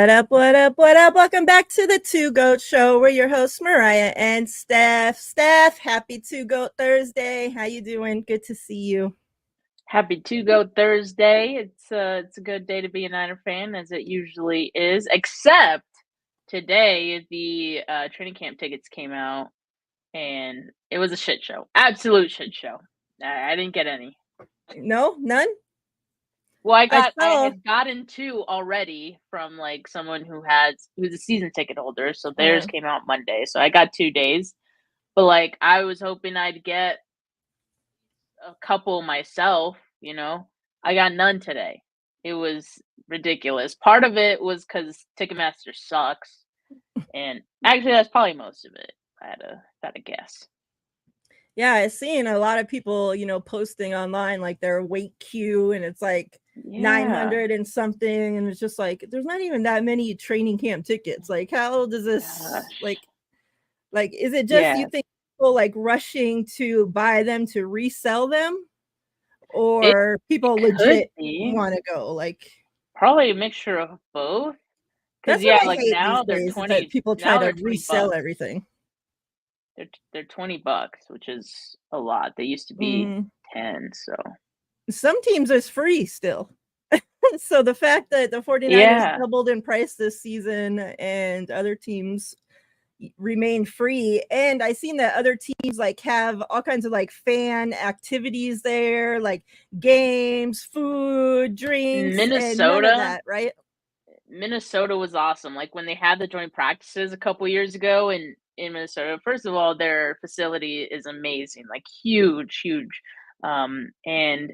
What up, what up, what up? Welcome back to the Two Goat Show. We're your hosts, Mariah and Steph. Steph, happy Two Goat Thursday. How you doing? Good to see you. Happy Two Go Thursday. It's a good day to be a Niner fan, as it usually is. Except today, the training camp tickets came out, and it was a shit show. Absolute shit show. I didn't get any. No, none. Well, I saw. had gotten two already from like someone who's a season ticket holder. So theirs came out Monday. So I got 2 days. But like I was hoping I'd get a couple myself, I got none today. It was ridiculous. Part of it was because Ticketmaster sucks, and actually, that's probably most of it. I had to guess. Yeah, I've seen a lot of people, posting online like their wait queue, and it's like 900 and something, and it's just like there's not even that many training camp tickets. Like, how does this like is it just you think people like rushing to buy them to resell them, or people legit want to go? Like, probably a mixture of both. That's what I hate now these days, 20, that people try to resell everything. They're $20, which is a lot. They used to be 10, so some teams is free still. So the fact that the 49ers doubled in price this season and other teams remain free, and I seen that other teams like have all kinds of like fan activities there, like games, food, drinks, Minnesota, and none of that, right? Minnesota was awesome. Like when they had the joint practices a couple years ago in Minnesota. First of all, their facility is amazing, like huge, and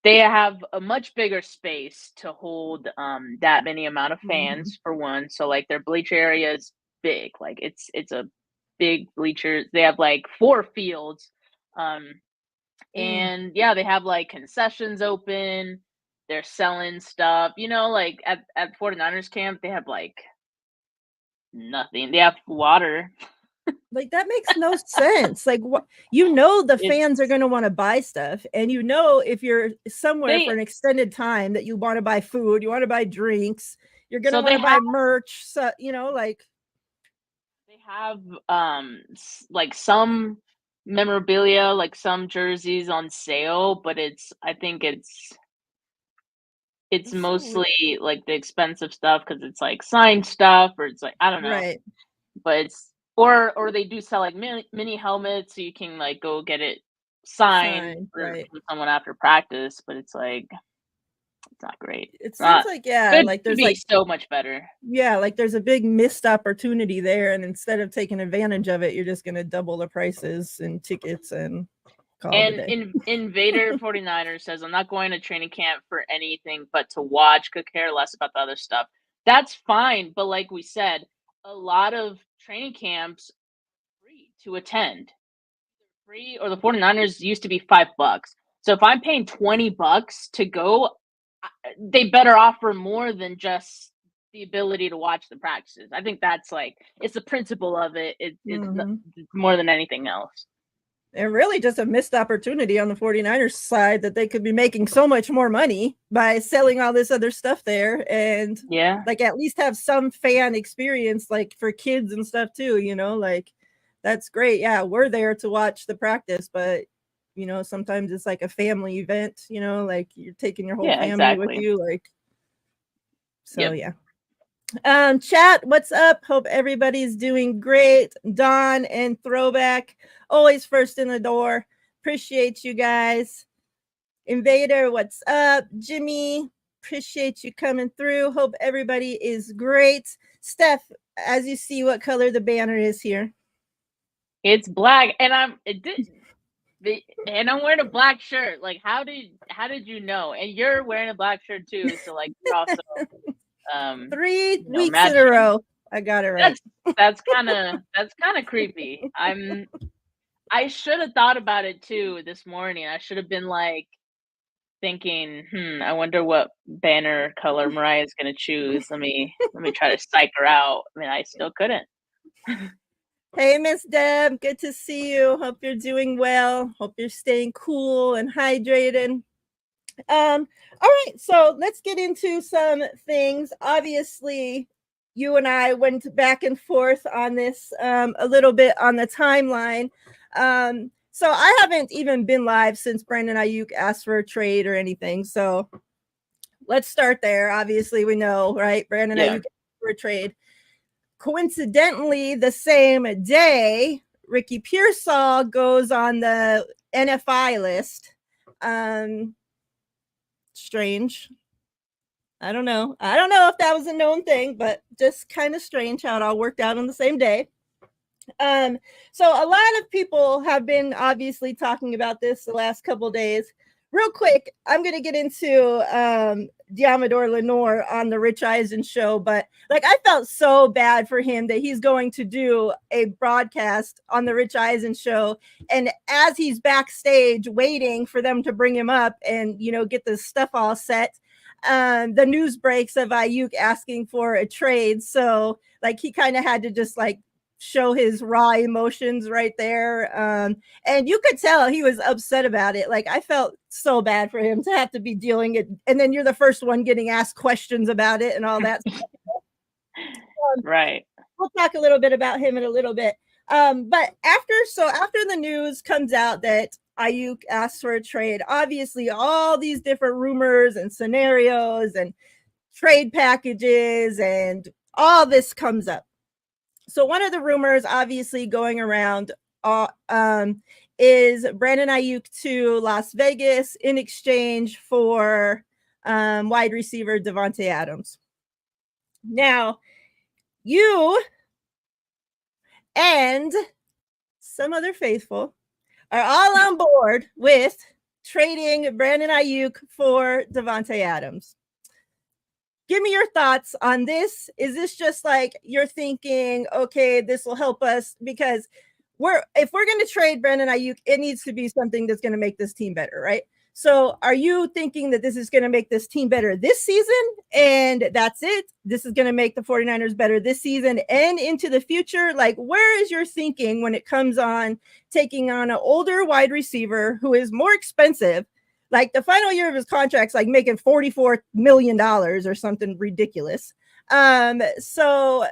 they have a much bigger space to hold that many amount of fans for one. So like their bleacher area is big. Like it's a big bleacher. They have like 4 fields. And yeah, they have like concessions open. They're selling stuff. Like at 49ers camp, they have like nothing. They have water. Like that makes no sense. Like what the fans are going to want to buy stuff, and if you're somewhere for an extended time that you want to buy food, you want to buy drinks, you're going to want to buy merch. So like they have like some memorabilia, like some jerseys on sale, but I think it's mostly like the expensive stuff because it's like signed stuff, or it's like I don't know, right? But it's or they do sell like mini helmets, so you can like go get it signed from someone after practice. But it's like it's not great. It seems like like there's like so much better. Yeah, like there's a big missed opportunity there, and instead of taking advantage of it, you're just going to double the prices and tickets and. Invader 49ers says, I'm not going to training camp for anything but to watch, could care less about the other stuff. That's fine, but like we said, a lot of training camps are free to attend. Free, or the 49ers used to be $5. So if I'm paying $20 to go, they better offer more than just the ability to watch the practices. I think that's like, it's the principle of it. It's more than anything else. And really just a missed opportunity on the 49ers side that they could be making so much more money by selling all this other stuff there, and like at least have some fan experience, like for kids and stuff too, like that's great. Yeah, we're there to watch the practice, but sometimes it's like a family event, like you're taking your whole family with you, like so chat, what's up? Hope everybody's doing great. Don and Throwback, always first in the door. Appreciate you guys. Invader, what's up? Jimmy, appreciate you coming through. Hope everybody is great. Steph, as you see, what color the banner is here? It's black, and I'm wearing a black shirt. Like, how did you know? And you're wearing a black shirt too, so like you're also 3 weeks in a row. I got it right. That's kind of creepy. I should have thought about it too this morning. I should have been like thinking, I wonder what banner color Mariah's gonna choose. Let me try to psych her out. I mean, I still couldn't. Hey, Miss Deb, good to see you. Hope you're doing well. Hope you're staying cool and hydrated. All right, so let's get into some things. Obviously, you and I went back and forth on this a little bit on the timeline. So I haven't even been live since Brandon Aiyuk asked for a trade or anything. So let's start there. Obviously, we know, right? Brandon Aiyuk asked for a trade. Coincidentally, the same day, Ricky Pearsall goes on the NFI list. Strange. I don't know if that was a known thing, but just kind of strange how it all worked out on the same day. So a lot of people have been obviously talking about this the last couple days. Real quick, I'm going to get into Diamador Lenore on the Rich Eisen show, but like I felt so bad for him that he's going to do a broadcast on the Rich Eisen show, and as he's backstage waiting for them to bring him up and get the stuff all set, the news breaks of Aiyuk asking for a trade. So like he kind of had to just like show his raw emotions right there. And you could tell he was upset about it. Like I felt so bad for him to have to be dealing it. And then you're the first one getting asked questions about it and all that. Right. We'll talk a little bit about him in a little bit. But after the news comes out that Aiyuk asked for a trade, obviously all these different rumors and scenarios and trade packages and all this comes up. So one of the rumors obviously going around is Brandon Aiyuk to Las Vegas in exchange for wide receiver Davante Adams. Now, you and some other faithful are all on board with trading Brandon Aiyuk for Davante Adams. Give me your thoughts on this. Is this just like you're thinking, okay, this will help us? Because if we're going to trade Brandon Aiyuk, it needs to be something that's going to make this team better, right? So are you thinking that this is going to make this team better this season and that's it? This is going to make the 49ers better this season and into the future? Like, where is your thinking when it comes on taking on an older wide receiver who is more expensive? Like the final year of his contract's like making $44 million or something ridiculous. So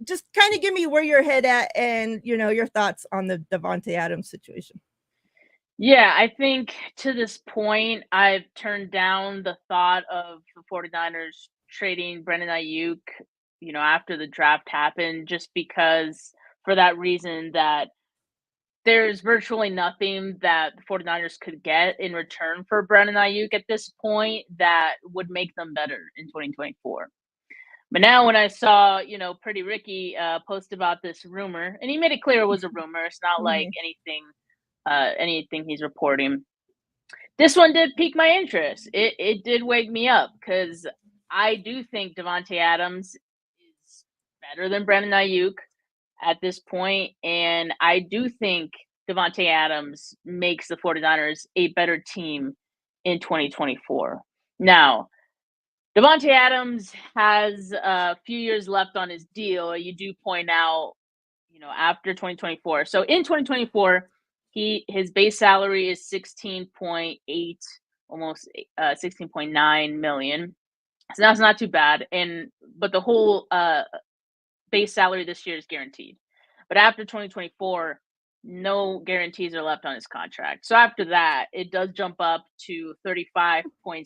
just kind of give me where your head at and, your thoughts on the Davante Adams situation. Yeah, I think to this point, I've turned down the thought of the 49ers trading Brandon Aiyuk, after the draft happened, just because for that reason that there's virtually nothing that the 49ers could get in return for Brandon Aiyuk at this point that would make them better in 2024. But now when I saw, Pretty Ricky post about this rumor, and he made it clear it was a rumor. It's not like anything he's reporting. This one did pique my interest. It did wake me up because I do think Davante Adams is better than Brandon Aiyuk at this point, and I do think Davante Adams makes the 49ers a better team in 2024. Now, Davante Adams has a few years left on his deal. You do point out, after 2024. So in 2024, his base salary is 16.8, almost 16.9 million. So that's not too bad. But the whole base salary this year is guaranteed. But after 2024, no guarantees are left on his contract. So after that, it does jump up to 35.6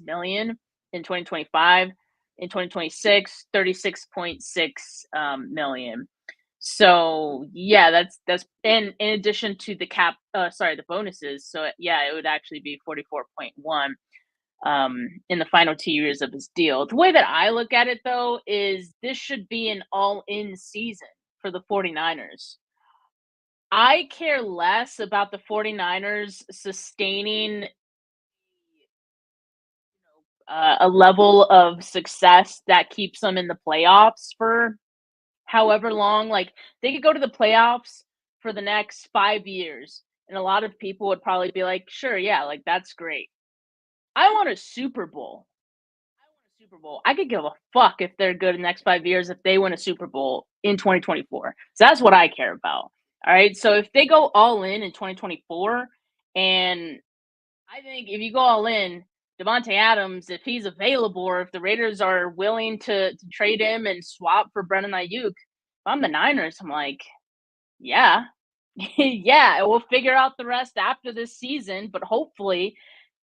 million in 2025. In 2026, 36.6 million. So yeah, that's in addition to the the bonuses. So yeah, it would actually be 44.1 in the final 2 years of his deal. The way that I look at it though is this should be an all-in season for the 49ers. I care less about the 49ers sustaining a level of success that keeps them in the playoffs for however long. Like they could go to the playoffs for the next 5 years, and a lot of people would probably be like, sure, yeah, like that's great. I want a Super Bowl. I could give a fuck if they're good in the next 5 years if they win a Super Bowl in 2024. So that's what I care about. All right. So if they go all in 2024, and I think if you go all in, Davante Adams, if he's available, or if the Raiders are willing to trade him and swap for Brandon Aiyuk, if I'm the Niners, I'm like, yeah, yeah, we'll figure out the rest after this season, but hopefully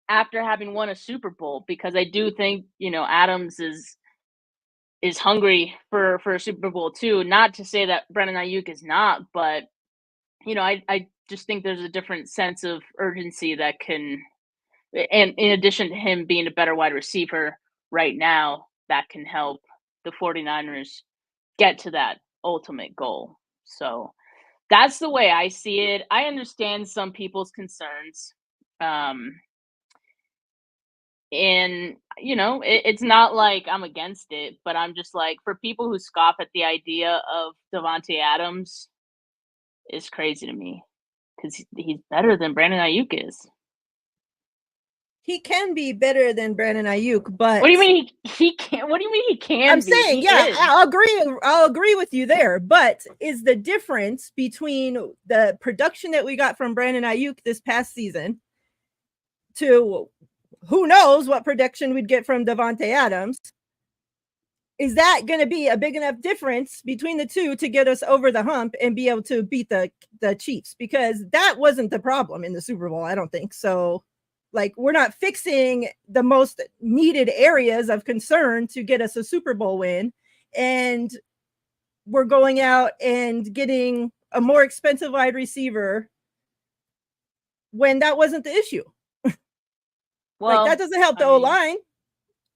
after having won a Super Bowl, because I do think, Adams is hungry for a Super Bowl too. Not to say that Brandon Aiyuk is not, but I just think there's a different sense of urgency that can, and in addition to him being a better wide receiver right now, that can help the 49ers get to that ultimate goal. So that's the way I see it. I understand some people's concerns. And it's not like I'm against it, but I'm just like, for people who scoff at the idea of Davante Adams, it's crazy to me because he's better than Brandon Aiyuk is. He can be better than Brandon Aiyuk, but what do you mean he can't? What do you mean he can? I'm saying, yeah, I'll agree with you there. But is the difference between the production that we got from Brandon Aiyuk this past season to who knows what production we'd get from Davante Adams? Is that going to be a big enough difference between the two to get us over the hump and be able to beat the Chiefs? Because that wasn't the problem in the Super Bowl, I don't think. So, like, we're not fixing the most needed areas of concern to get us a Super Bowl win. And we're going out and getting a more expensive wide receiver when that wasn't the issue. Well, like, that doesn't help the O-line.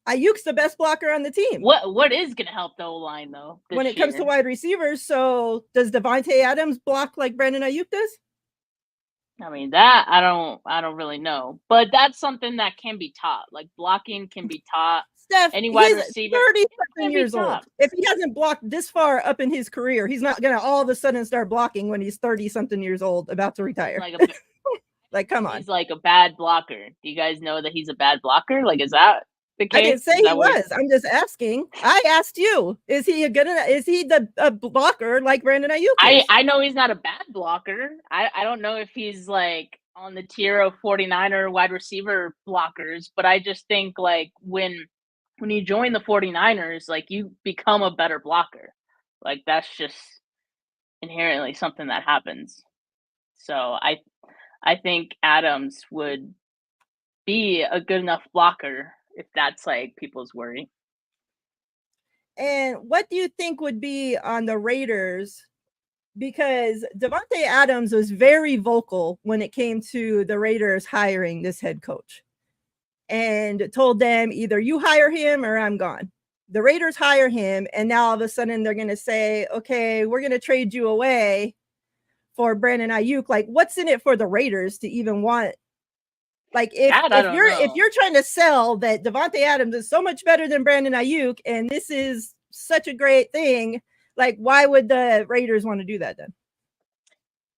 Aiyuk's the best blocker on the team. What is going to help the O-line, though, when it comes to wide receivers? So does Davante Adams block like Brandon Aiyuk does? I mean, that I don't really know, but that's something that can be taught. Like, blocking can be taught. Steph, any wide receiver, 30-something years old. If he hasn't blocked this far up in his career, he's not going to all of a sudden start blocking when he's 30-something years old, about to retire. Like, come on. He's like a bad blocker. Do you guys know that he's a bad blocker? Like, is that the case? I didn't say he was. I'm just asking. I asked you, is he the blocker like Brandon Aiyuk is? I know he's not a bad blocker. I don't know if he's like on the tier of 49er wide receiver blockers, but I just think like when you join the 49ers, like, you become a better blocker. Like, that's just inherently something that happens. So I think Adams would be a good enough blocker if that's like people's worry. And what do you think would be on the Raiders? Because Davante Adams was very vocal when it came to the Raiders hiring this head coach and told them either you hire him or I'm gone. The Raiders hire him, and now all of a sudden they're going to say, okay, we're going to trade you away for Brandon Aiyuk. Like, what's in it for the Raiders to even want? Like, if you're trying to sell that Davante Adams is so much better than Brandon Aiyuk and this is such a great thing, like, why would the Raiders want to do that then?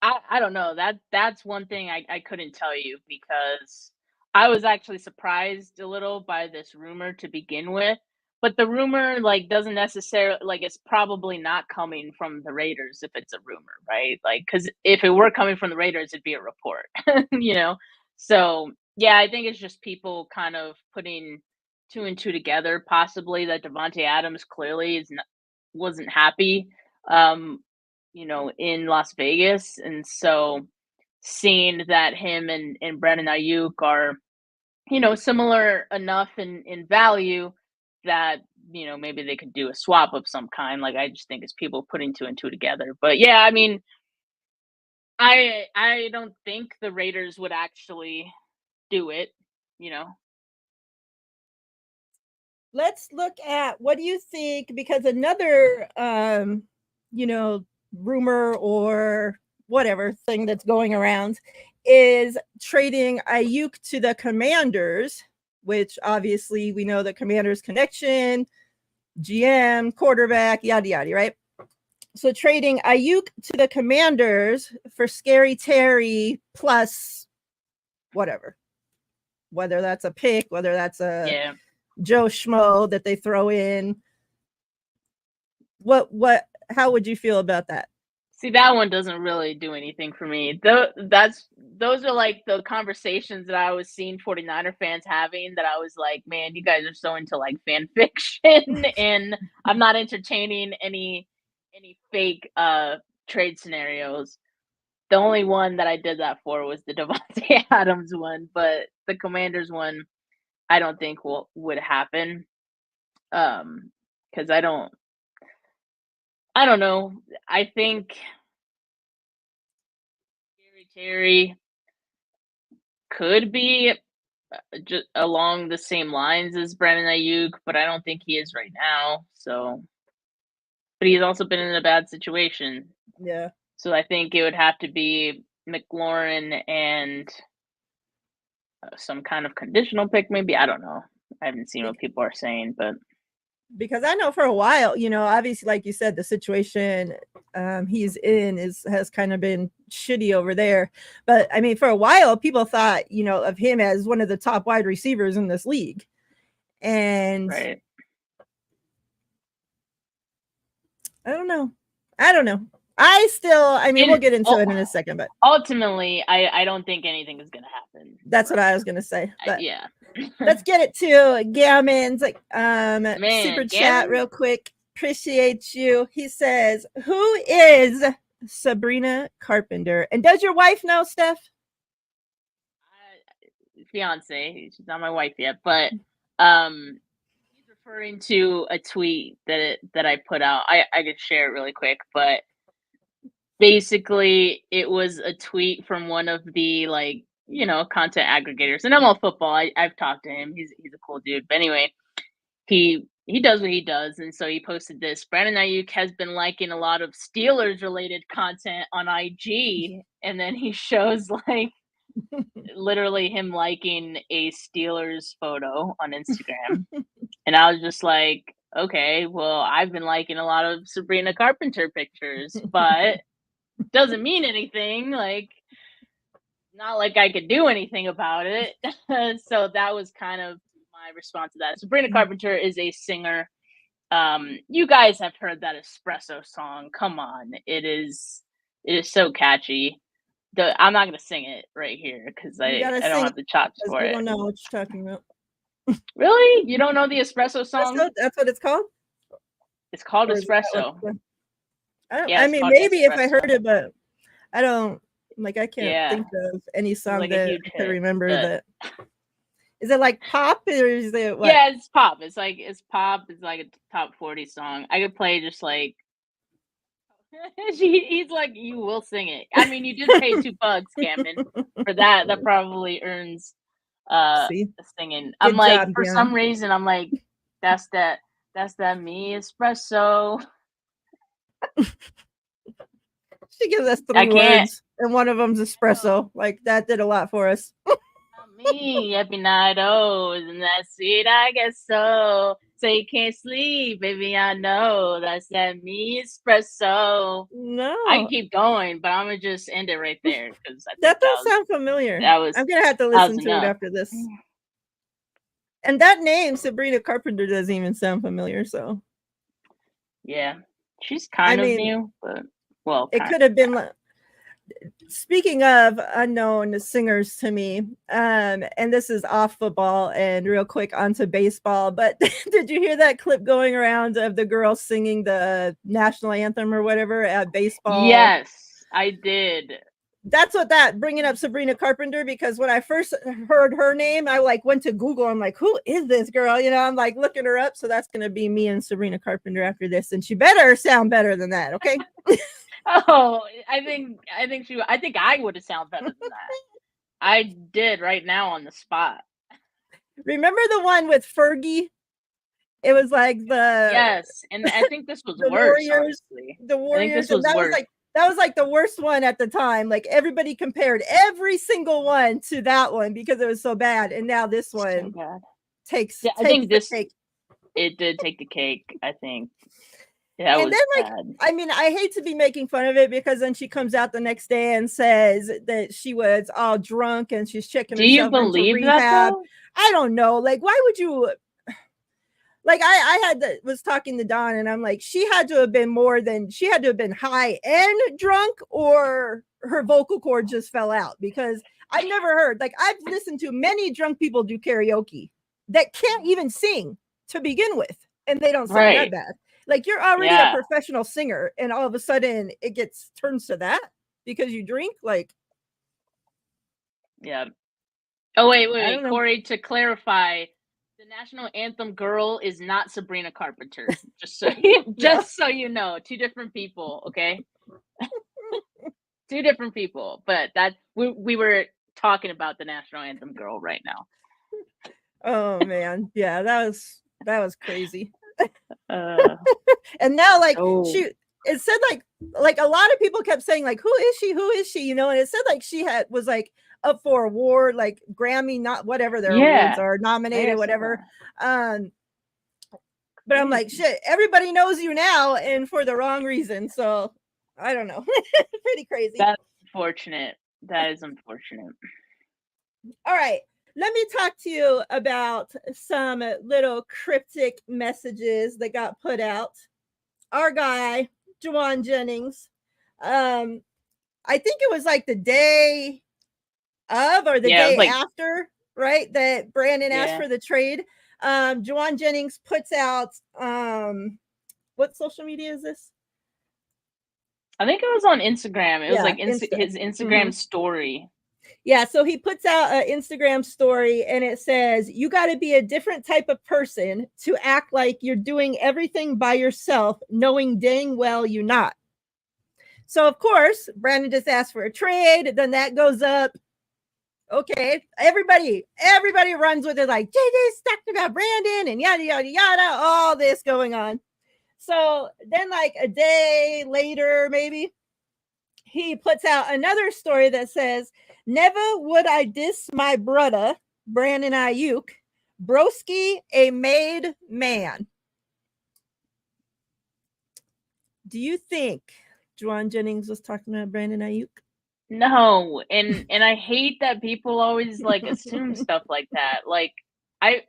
I don't know. That's one thing I couldn't tell you, because I was actually surprised a little by this rumor to begin with. But the rumor, like, doesn't necessarily, like, it's probably not coming from the Raiders if it's a rumor, right? Like, because if it were coming from the Raiders, it'd be a report, So, yeah, I think it's just people kind of putting two and two together, possibly that Davante Adams clearly wasn't happy, in Las Vegas. And so seeing that him and Brandon Aiyuk are, similar enough in value that, maybe they could do a swap of some kind. Like, I just think it's people putting two and two together. But yeah, I mean, I don't think the Raiders would actually do it, Let's look at, what do you think? Because another, rumor or whatever thing that's going around is trading Aiyuk to the Commanders, which obviously we know the Commanders connection, GM, quarterback, yada, yada, right? So trading Aiyuk to the Commanders for Scary Terry plus whatever, whether that's a pick, whether that's a Joe Schmo that they throw in. How would you feel about that? See, that one doesn't really do anything for me. Those are like the conversations that I was seeing 49er fans having that I was like, man, you guys are so into like fan fiction and I'm not entertaining any fake trade scenarios. The only one that I did that for was the Davante Adams one, but the Commanders one I don't think would happen. Because I don't know. I think Terry could be just along the same lines as Brandon Aiyuk, but I don't think he is right now. So, but he's also been in a bad situation. Yeah. So I think it would have to be McLaurin and some kind of conditional pick, maybe. I don't know. I haven't seen what people are saying, but because I know for a while, obviously, like you said, the situation he's in has kind of been shitty over there. But I mean, for a while, people thought, of him as one of the top wide receivers in this league. And right. I don't know. We'll get into it in a second, but ultimately, I don't think anything is going to happen. That's what I was going to say. But yeah. Let's get it to Gammon's super chat real quick. Appreciate you. He says, who is Sabrina Carpenter? And does your wife know, Steph? Fiance. She's not my wife yet, but he's referring to a tweet that I put out. I could share it really quick, but basically it was a tweet from one of the content aggregators, and I'm all football. I've talked to him. He's a cool dude. But anyway, he does what he does, and so he posted this. Brandon Aiyuk has been liking a lot of Steelers related content on IG, and then he shows like literally him liking a Steelers photo on Instagram. And I was just like, okay, well, I've been liking a lot of Sabrina Carpenter pictures, but doesn't mean anything. Like, not like I could do anything about it. So that was kind of my response to that. Sabrina Carpenter is a singer. You guys have heard that Espresso song. Come on. It is so catchy. I'm not going to sing it right here because I don't have the chops for it. I don't know what you're talking about. Really? You don't know the Espresso song? That's what it's called? It's called Espresso. Maybe if I heard it, but I don't. Like, I can't think of any song that I can remember that. Is it like pop or is it what? Yeah, it's pop. It's pop. It's like a top 40 song. I could play just like. He's like, you will sing it. I mean, you did pay $2, Camden, for that. That probably earns singing. I'm like, for some reason, I'm like, that's that me espresso. She gives us 3 words, and one of them's espresso. Like, that did a lot for us. Me, happy night, and that's it, I guess so. So you can't sleep, baby, I know. That's that me espresso. No. I can keep going, but I'm going to just end it right there. Because that does sound familiar. I'm going to have to listen to it after this. And that name, Sabrina Carpenter, doesn't even sound familiar, so. Yeah. She's kind of new, but, well. It could have been... Speaking of unknown singers to me, and this is off football and real quick onto baseball, but did you hear that clip going around of the girl singing the national anthem or whatever at baseball? Yes, I did. That's bringing up Sabrina Carpenter, because when I first heard her name, I went to Google. I'm like, who is this girl? I'm like looking her up. So that's going to be me and Sabrina Carpenter after this. And she better sound better than that. Okay. Oh, I think I would have sounded better than that. I did right now on the spot. Remember the one with Fergie? It was like yes, and I think this was worse. Honestly. The Warriors. That was like the worst one at the time. Like, everybody compared every single one to that one because it was so bad. And now this one takes. Yeah, I think this cake. It did take the cake, I think. Yeah, and then bad. I hate to be making fun of it, because then she comes out the next day and says that she was all drunk and she's checking herself into rehab. That, though? I don't know. Like, why would you? like was talking to Dawn, and I'm like, she had to have been high and drunk, or her vocal cord just fell out, because I've never heard, like, I've listened to many drunk people do karaoke that can't even sing to begin with, and they don't sound that bad. Like, you're already a professional singer, and all of a sudden it turns to that because you drink, like. Yeah. Oh, wait, Corey, to clarify, the national anthem girl is not Sabrina Carpenter. Just so you know, two different people, okay? Two different people, but that we were talking about the national anthem girl right now. Oh man, yeah, that was crazy. And now, like, it said like a lot of people kept saying, like, who is she, you know, and it said like she was like up for award, like Grammy, not whatever their awards are, nominated, whatever. But I'm like, shit, everybody knows you now, and for the wrong reason. So I don't know. Pretty crazy. That's unfortunate. That is unfortunate. All right. Let me talk to you about some little cryptic messages that got put out. Our guy, Juwan Jennings, I think it was like the day of or the day after, right, that Brandon asked for the trade. Juwan Jennings puts out, what social media is this? I think it was on Instagram. It was like his Instagram story. Yeah, so he puts out an Instagram story, and it says, you got to be a different type of person to act like you're doing everything by yourself, knowing dang well you're not. So, of course, Brandon just asked for a trade. Then that goes up. Okay, everybody runs with it, like, JJ's talking about Brandon and yada, yada, yada, all this going on. So then, like a day later, maybe, he puts out another story that says, never would I diss my brother, Brandon Aiyuk, broski a made man. Do you think Juwan Jennings was talking about Brandon Aiyuk? No, and I hate that people always like assume stuff like that. Like, I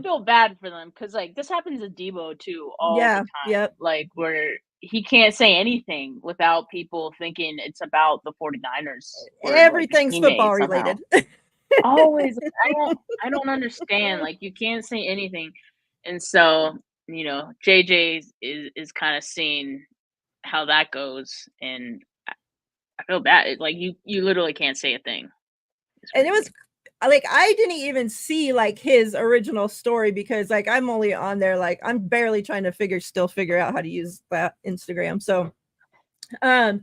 feel bad for them, because like this happens to Debo too all the time. Yep. Like, where he can't say anything without people thinking it's about the 49ers. Everything's football related. Always. I don't understand. Like, you can't say anything. And so, you know, JJ is kind of seeing how that goes, and I feel bad. Like, you literally can't say a thing. And it was like, I didn't even see like his original story, because like I'm only on there, like I'm barely trying to figure out how to use that Instagram. So I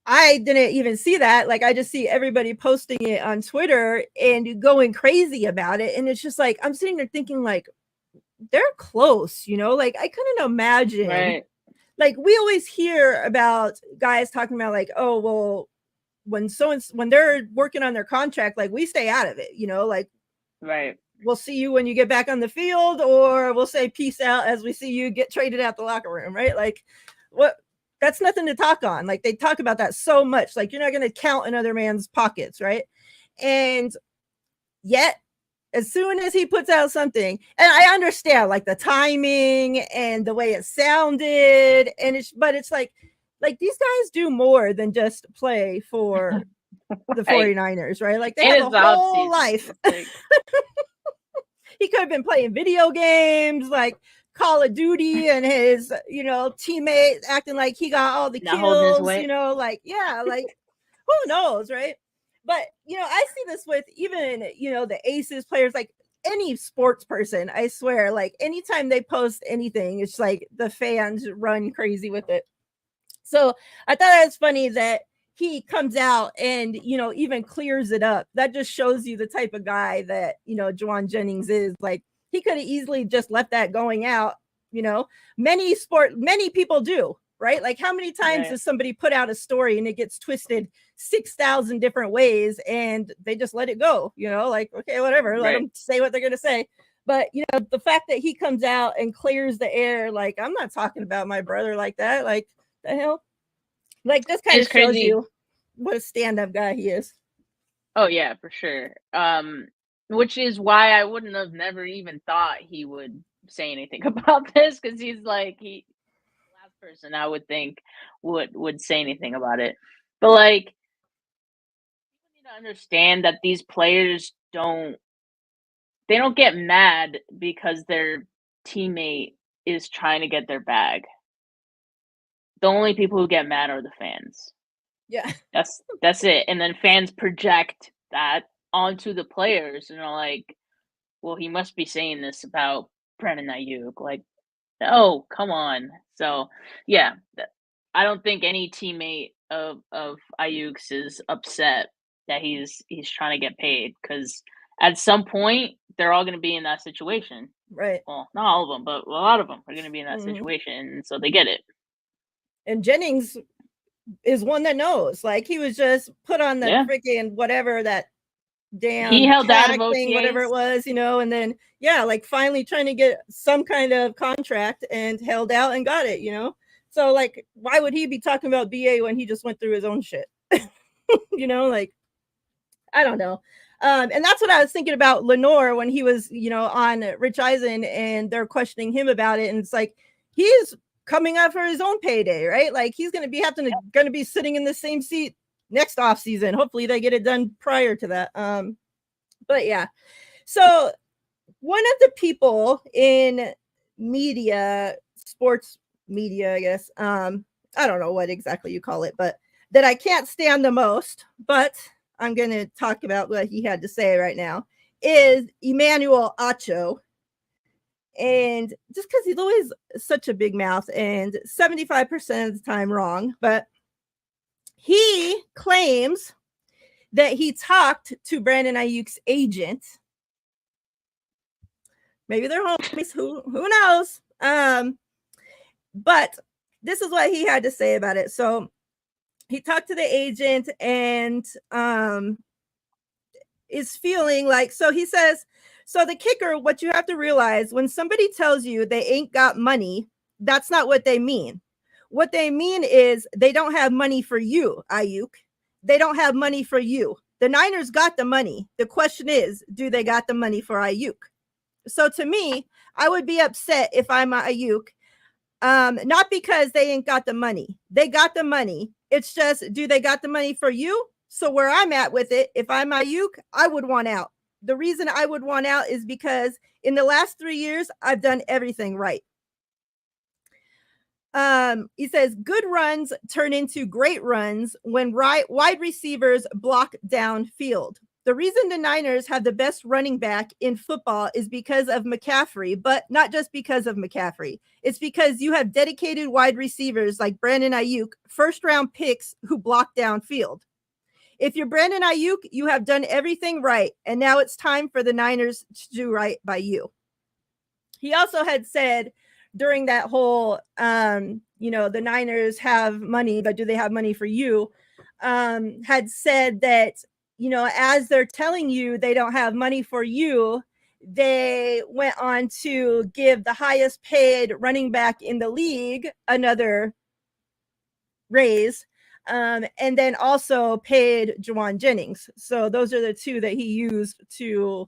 didn't even see that. Like, I just see everybody posting it on Twitter and going crazy about it. And it's just like, I'm sitting there thinking, like, they're close, you know, like I couldn't imagine. Right. Like, we always hear about guys talking about like, oh, well, when they're working on their contract, like, we stay out of it, you know, like, right, we'll see you when you get back on the field, or we'll say peace out as we see you get traded out the locker room, right? Like, what? That's nothing to talk on. Like, they talk about that so much. Like, you're not going to count another man's pockets, right? And yet, as soon as he puts out something, and I understand like the timing and the way it sounded, and but it's like these guys do more than just play for the 49ers, right? Like, they have a whole life. He could have been playing video games like Call of Duty, and his, you know, teammate acting like he got all the kills, you know, like, yeah, like, who knows, right? But, you know, I see this with even, you know, the Aces players, like any sports person, I swear, like anytime they post anything, it's like the fans run crazy with it. So I thought it was funny that he comes out and, you know, even clears it up. That just shows you the type of guy that, you know, Juwan Jennings is. Like, he could have easily just left that going out, you know. Many people do, right? Like, how many times does somebody put out a story and it gets twisted 6,000 different ways, and they just let it go, you know, like, okay, whatever, let them say what they're going to say. But, you know, the fact that he comes out and clears the air, like, I'm not talking about my brother like that. Like, the hell? Like, this kind of shows you what a stand-up guy he is. Oh yeah, for sure. which is why I wouldn't have never even thought he would say anything about this, because he's like the last person I would think would say anything about it. But like, people need to understand that these players don't get mad because their teammate is trying to get their bag. The only people who get mad are the fans. Yeah. That's it. And then fans project that onto the players and are like, well, he must be saying this about Brandon Aiyuk. Like, no, come on. So, yeah, I don't think any teammate of Aiyuk's is upset that he's trying to get paid, because at some point they're all going to be in that situation. Right. Well, not all of them, but a lot of them are going to be in that situation, and so they get it. And Jennings is one that knows. Like, he was just put on the freaking whatever that damn he held out of thing, whatever it was, and then like finally trying to get some kind of contract and held out and got it, So like, why would he be talking about BA when he just went through his own shit? Like, I don't know. And that's what I was thinking about Lenore when he was, on Rich Eisen, and they're questioning him about it, and it's like, he's coming up for his own payday, right? Like, he's going to be sitting in the same seat next off season. Hopefully they get it done prior to that. But yeah. So one of the people in media, sports media, I guess, I don't know what exactly you call it, but that I can't stand the most, but I'm going to talk about what he had to say right now, is Emmanuel Acho. And just because he's always such a big mouth and 75% of the time wrong, but he claims that he talked to Brandon Aiyuk's agent. Maybe they're homies, who knows? But this is what he had to say about it. So he talked to the agent and is feeling like, so he says, so the kicker, what you have to realize, when somebody tells you they ain't got money, that's not what they mean. What they mean is they don't have money for you, Aiyuk. They don't have money for you. The Niners got the money. The question is, do they got the money for Aiyuk? So to me, I would be upset if I'm Aiyuk, not because they ain't got the money. They got the money. It's just, do they got the money for you? So where I'm at with it, if I'm Aiyuk, I would want out. The reason I would want out is because in the last 3 years, I've done everything right. He says good runs turn into great runs when wide receivers block downfield. The reason the Niners have the best running back in football is because of McCaffrey, but not just because of McCaffrey. It's because you have dedicated wide receivers like Brandon Aiyuk, first-round picks who block downfield. If you're Brandon Aiyuk, you have done everything right, and now it's time for the Niners to do right by you. He also had said during that whole, the Niners have money, but do they have money for you? Had said that, as they're telling you they don't have money for you, they went on to give the highest paid running back in the league another raise, and then also paid Juwan Jennings. So those are the two that he used to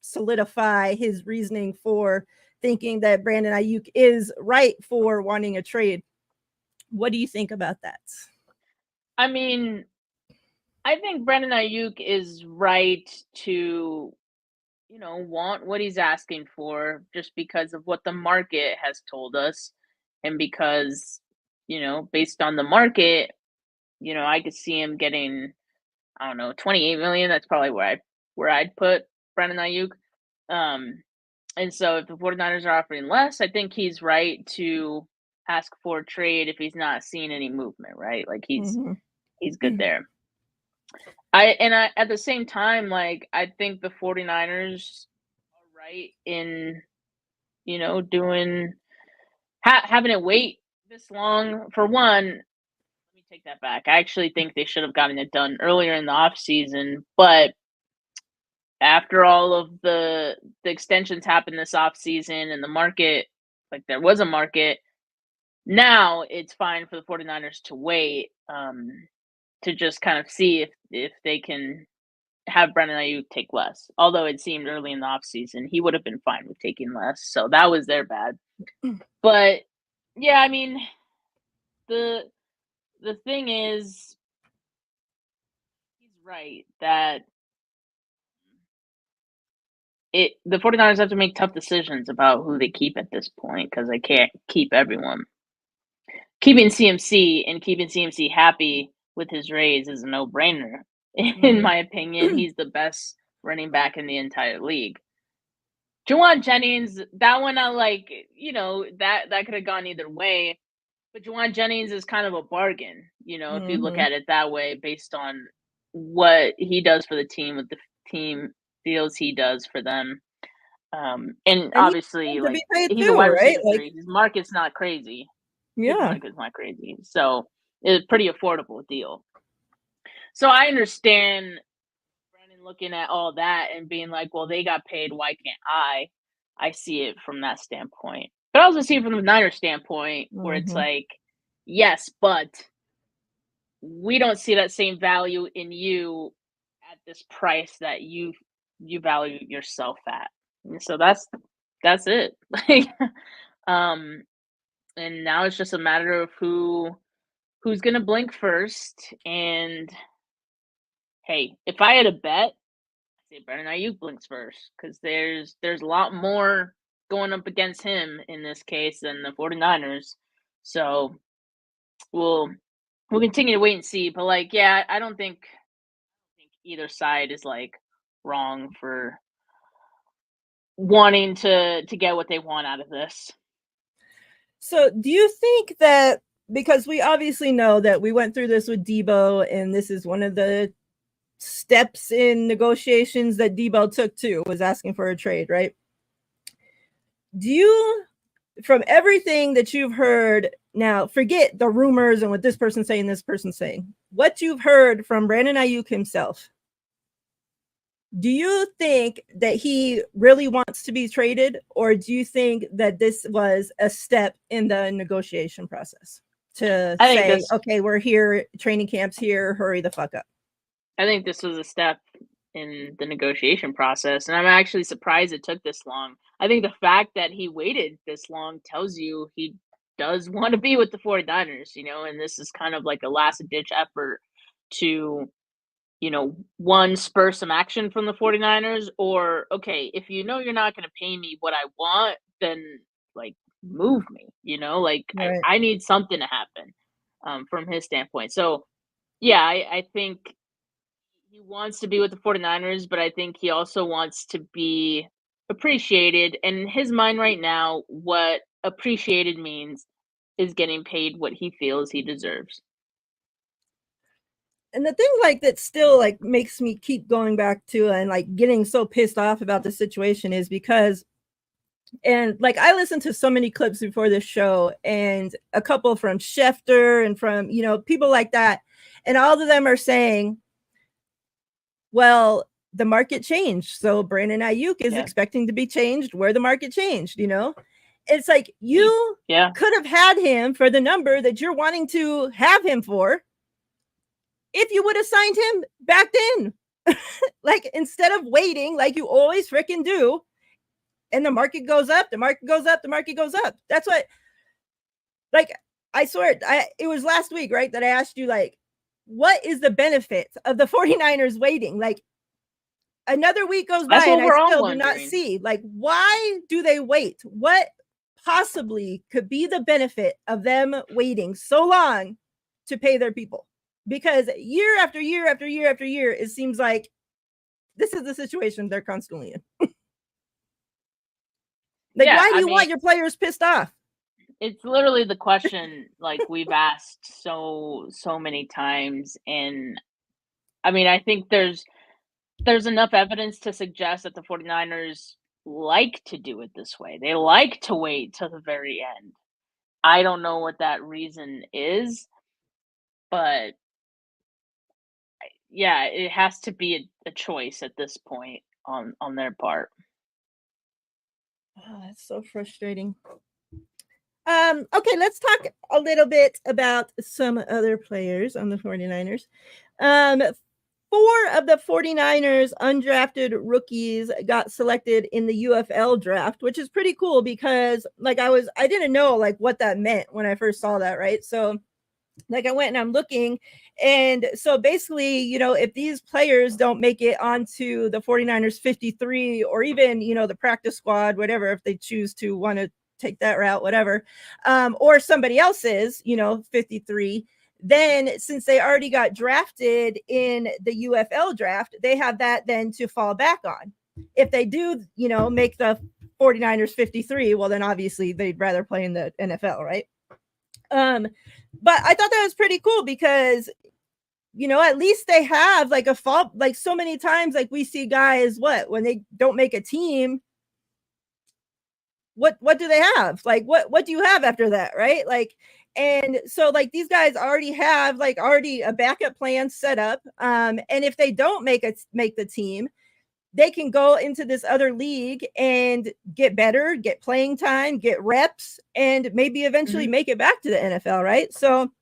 solidify his reasoning for thinking that Brandon Aiyuk is right for wanting a trade. What do you think about that? I mean, I think Brandon Aiyuk is right to, want what he's asking for, just because of what the market has told us. And because, based on the market, I could see him getting, I don't know, 28 million. That's probably where I'd put Brandon Aiyuk. And so if the 49ers are offering less, I think he's right to ask for a trade if he's not seeing any movement, right? Like he's good there. I at the same time, like, I think the 49ers are right in, doing having it wait this long. For one, let me take that back. I actually think they should have gotten it done earlier in the offseason, but after all of the extensions happened this offseason and the market, like there was a market, now it's fine for the 49ers to wait, to just kind of see if they can have Brandon Aiyuk take less. Although it seemed early in the offseason he would have been fine with taking less. So that was their bad. But yeah, I mean, the thing is, he's right that the 49ers have to make tough decisions about who they keep at this point because they can't keep everyone. Keeping CMC and keeping CMC happy with his raise is a no-brainer. In my opinion, he's the best running back in the entire league. Juwan Jennings, that one I like, that could have gone either way. But Juwan Jennings is kind of a bargain, if you look at it that way, based on what he does for the team, what the team feels he does for them. And obviously, like, he's a wide receiver three. His market's not crazy. Yeah. His market's not crazy. So it's a pretty affordable deal. So I understand Brandon looking at all that and being like, well, they got paid. Why can't I? I see it from that standpoint. But I also see it from the Niners standpoint where it's like, yes, but we don't see that same value in you at this price that you value yourself at. And so that's it. Like, and now it's just a matter of who's gonna blink first. And hey, if I had a bet, I'd say Brandon Aiyuk blinks first because there's a lot more going up against him in this case than the 49ers. So we'll continue to wait and see. But like, yeah, I don't think either side is like wrong for wanting to get what they want out of this. So do you think that, because we obviously know that we went through this with Debo, and this is one of the steps in negotiations that Debo took too, was asking for a trade, right? Do you, from everything that you've heard, now forget the rumors and what this person's saying, this person's saying, what you've heard from Brandon Aiyuk himself, do you think that he really wants to be traded, or do you think that this was a step in the negotiation process to say, okay, we're here, training camp's here, hurry the fuck up? I think this was a step in the negotiation process, and I'm actually surprised it took this long. I think the fact that he waited this long tells you he does want to be with the 49ers, and this is kind of like a last-ditch effort to, one, spur some action from the 49ers, or, okay, if you're not going to pay me what I want, then, like, move me, like, right. I need something to happen from his standpoint. So, yeah, I think he wants to be with the 49ers, but I think he also wants to be appreciated. And in his mind right now, what appreciated means is getting paid what he feels he deserves. And the thing like that still like makes me keep going back to and like getting so pissed off about the situation is because, and like I listened to so many clips before this show, and a couple from Schefter and from, people like that, and all of them are saying, well, the market changed, so Brandon Aiyuk is expecting to be changed where the market changed. It's like you could have had him for the number that you're wanting to have him for if you would have signed him back then. Like, instead of waiting like you always freaking do, and the market goes up, the market goes up, the market goes up. That's what, like, I swear, it was last week, right, that I asked you, like, what is the benefit of the 49ers waiting? Like, another week goes by and I still do not see, like, why do they wait? What possibly could be the benefit of them waiting so long to pay their people? Because year after year after year after year, it seems like this is the situation they're constantly in. Like, why do you want your players pissed off? It's literally the question like we've asked so many times. And I mean, I think there's enough evidence to suggest that the 49ers like to do it this way. They like to wait till the very end. I don't know what that reason is, but yeah, it has to be a choice at this point on their part. Oh, that's so frustrating. Okay, let's talk a little bit about some other players on the 49ers. 4 of the 49ers undrafted rookies got selected in the UFL draft, which is pretty cool because like I didn't know like what that meant when I first saw that, right? So like I went and I'm looking, and so basically, you know, if these players don't make it onto the 49ers 53 or even, you know, the practice squad, whatever, if they choose to want to take that route, whatever, or somebody else's, you know, 53, then since they already got drafted in the UFL draft, they have that then to fall back on. If they do, you know, make the 49ers 53, well, then obviously they'd rather play in the NFL, right? But I thought that was pretty cool because, you know, at least they have like a fall, like so many times, like we see guys, when they don't make a team, what do they have? Like, what do you have after that? Right. Like, and so like these guys already have like already a backup plan set up. And if they don't make the team, they can go into this other league and get better, get playing time, get reps, and maybe eventually make it back to the NFL, right? So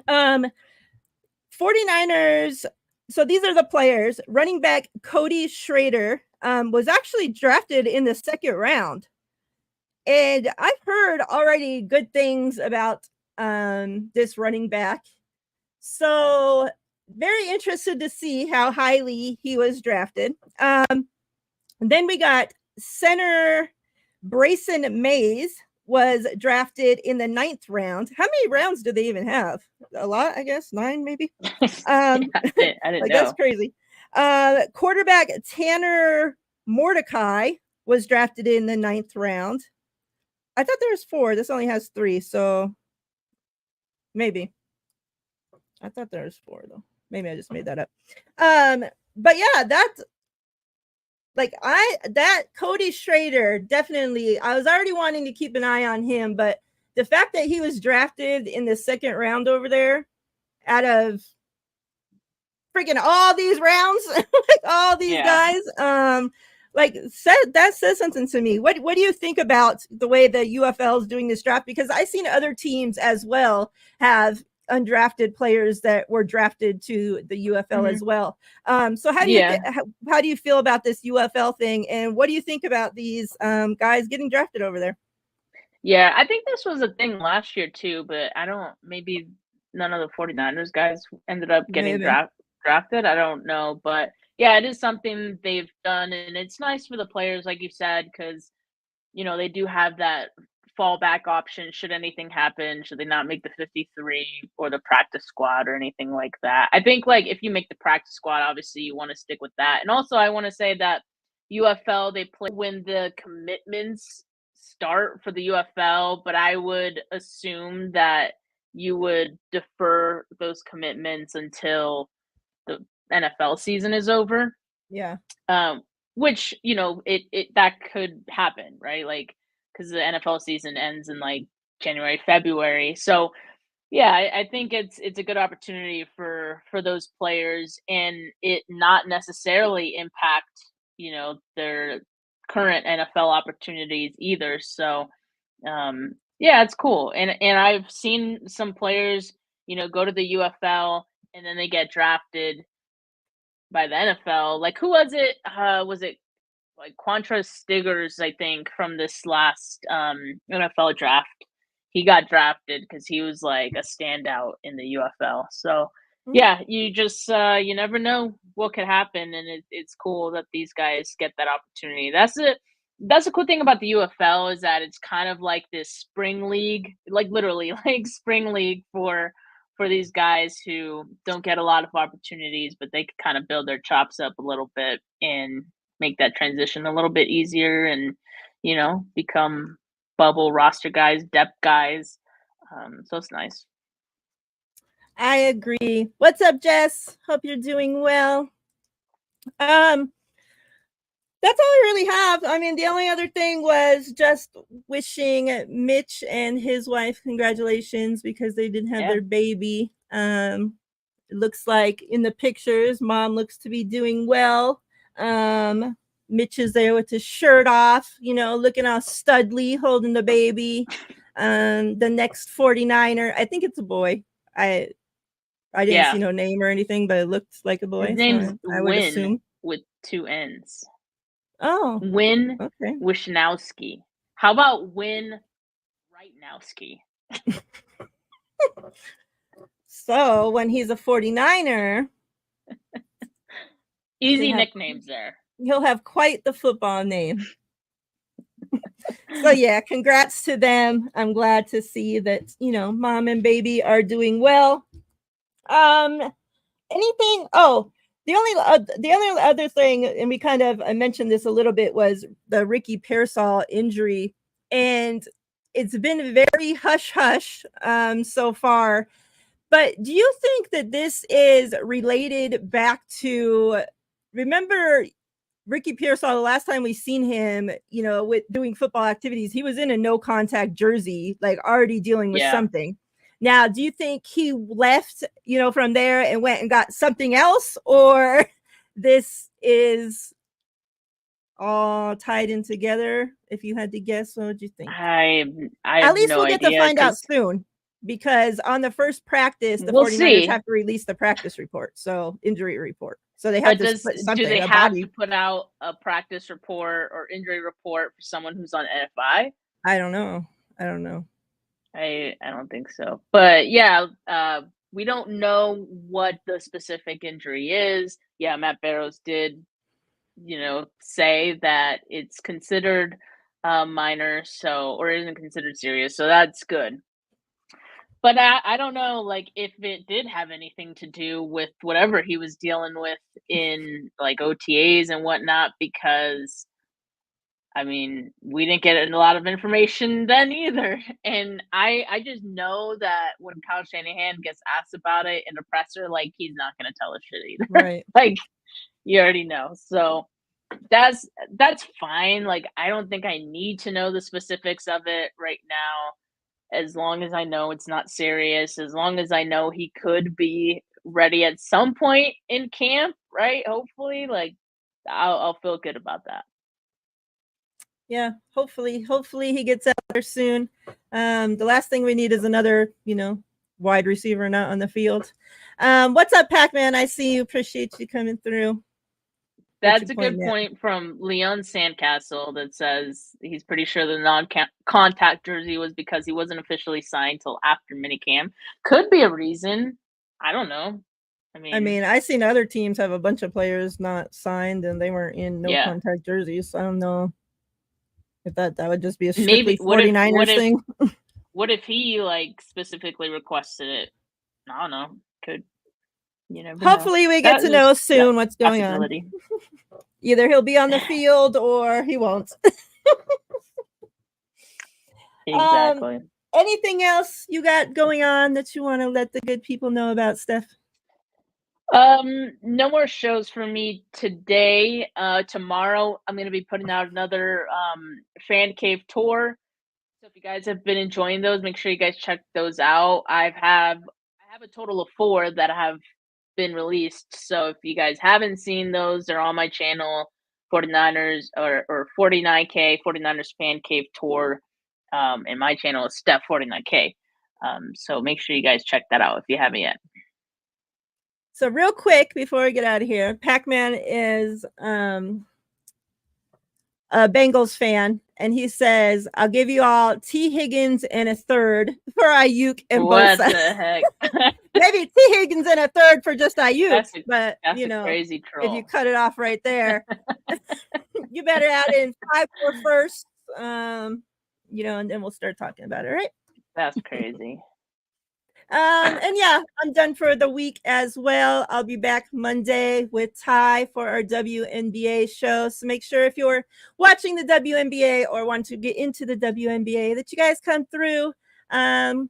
49ers, so these are the players. Running back Cody Schrader was actually drafted in the 2nd round. And I've heard already good things about this running back. So very interested to see how highly he was drafted. Then we got center Brayson Mays was drafted in the 9th round. How many rounds do they even have? A lot, I guess. 9, maybe. I didn't like, know. That's crazy. Quarterback Tanner Mordecai was drafted in the 9th round. I thought there was 4. This only has 3, so maybe. I thought there was 4 though. Maybe I just made that up. But yeah, that's like that Cody Schrader, definitely. I was already wanting to keep an eye on him, but the fact that he was drafted in the 2nd round over there out of freaking all these rounds, like all these guys, that says something to me. What do you think about the way the UFL is doing this draft? Because I've seen other teams as well have undrafted players that were drafted to the UFL as well. So how do you feel about this UFL thing, and what do you think about these guys getting drafted over there? Yeah, I think this was a thing last year too, but maybe none of the 49ers guys ended up getting drafted. I don't know, but yeah, it is something they've done, and it's nice for the players, like you said, because, you know, they do have that fallback option should anything happen, should they not make the 53 or the practice squad or anything like that. I think like if you make the practice squad, obviously you want to stick with that. And also I want to say that UFL, they play when the commitments start for the UFL, but I would assume that you would defer those commitments until the NFL season is over. Yeah. Which, you know, it that could happen, right? Like, because the NFL season ends in like January, February. So yeah, I think it's a good opportunity for those players, and it not necessarily impact, you know, their current NFL opportunities either. So yeah, it's cool. And I've seen some players, you know, go to the UFL and then they get drafted by the NFL. Like, who was it? Was it like Quantra Stiggers, I think, from this last NFL draft? He got drafted because he was like a standout in the UFL. So yeah, you just you never know what could happen, and it's cool that these guys get that opportunity. That's the cool thing about the UFL, is that it's kind of like this spring league, like literally like spring league for these guys who don't get a lot of opportunities, but they can kind of build their chops up a little bit and make that transition a little bit easier, and, you know, become bubble roster guys, depth guys. So it's nice. I agree. What's up, Jess? Hope you're doing well. That's all I really have. I mean, the only other thing was just wishing Mitch and his wife congratulations because they didn't have their baby. It looks like in the pictures, mom looks to be doing well. Mitch is there with his shirt off, you know, looking all studly, holding the baby. The next 49er, I think it's a boy. I I didn't see no name or anything, but it looked like a boy. His name's I would assume with 2 N's. Oh, Win okay. Wishnowski. How about Win Rightnowski? So when he's a 49er, easy nicknames there. He'll have quite the football name. So yeah, congrats to them. I'm glad to see that, you know, mom and baby are doing well. Anything? Oh, the only other thing, and we kind of I mentioned this a little bit, was the Ricky Pearsall injury, and it's been very hush hush so far. But do you think that this is related back to? Remember Ricky Pearsall, the last time we seen him, you know, with doing football activities, he was in a no contact jersey, like already dealing with something. Now, do you think he left, you know, from there and went and got something else, or this is all tied in together? If you had to guess, what would you think? I at least we'll get to find out soon, because on the first practice, the 49ers have to release the practice report, so injury report. So they have to put something. Do they have to put out a practice report or injury report for someone who's on NFI? I don't know. I don't think so. But yeah, we don't know what the specific injury is. Yeah, Matt Barrows did, you know, say that it's considered minor, or isn't considered serious. So that's good. But I don't know, like, if it did have anything to do with whatever he was dealing with in, like, OTAs and whatnot, because, I mean, we didn't get a lot of information then either. And I just know that when Kyle Shanahan gets asked about it in a presser, like, he's not going to tell us shit either. Right. Like, you already know. So that's fine. Like, I don't think I need to know the specifics of it right now. As long as I know it's not serious, as long as I know he could be ready at some point in camp, right? Hopefully, like, I'll feel good about that. Yeah, hopefully he gets out there soon. The last thing we need is another, you know, wide receiver not on the field. What's up, Pac-Man? I see you. Appreciate you coming through. That's a good point from Leon Sandcastle that says he's pretty sure the non-contact jersey was because he wasn't officially signed till after minicamp. Could be a reason. I don't know. I mean, I've seen other teams have a bunch of players not signed and they weren't in no-contact jerseys. So I don't know if that would just be a strictly 49ers thing. What if he, like, specifically requested it? I don't know. Could. You never Hopefully know. We get to know soon what's going on. Either he'll be on the field or he won't. Exactly. Anything else you got going on that you want to let the good people know about, Steph? No more shows for me today. Tomorrow I'm going to be putting out another fan cave tour. So if you guys have been enjoying those, make sure you guys check those out. I have a total of 4 that have been released. So if you guys haven't seen those, they're on my channel, 49ers or 49K 49ers Fan Cave Tour. And my channel is Steph 49K. So make sure you guys check that out if you haven't yet. So real quick before we get out of here, Pac-Man is a Bengals fan, and he says, "I'll give you all T. Higgins and a third for Aiyuk and Bosa." What the heck? Maybe T. Higgins and a third for just Aiyuk, but you know, crazy troll. If you cut it off right there, you better add in 5 more first, you know, and then we'll start talking about it, right? That's crazy. And yeah, I'm done for the week as well. I'll be back Monday with Ty for our WNBA show. So make sure if you're watching the WNBA or want to get into the WNBA that you guys come through on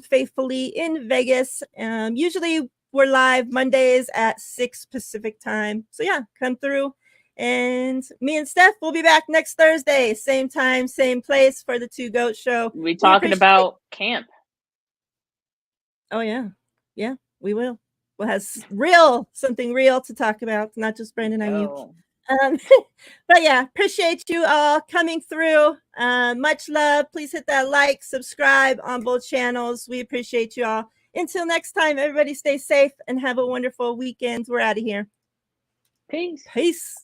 Faithfully in Vegas. Usually we're live Mondays at 6 Pacific time. So yeah, come through. And me and Steph will be back next Thursday, same time, same place for the Two Goat Show. We talking about camp. Oh yeah, we will. We'll have something real to talk about, not just Brandon Aiyuk. But yeah, appreciate you all coming through. Much love. Please hit that like, subscribe on both channels. We appreciate you all. Until next time, everybody stay safe and have a wonderful weekend. We're out of here. Peace. Peace.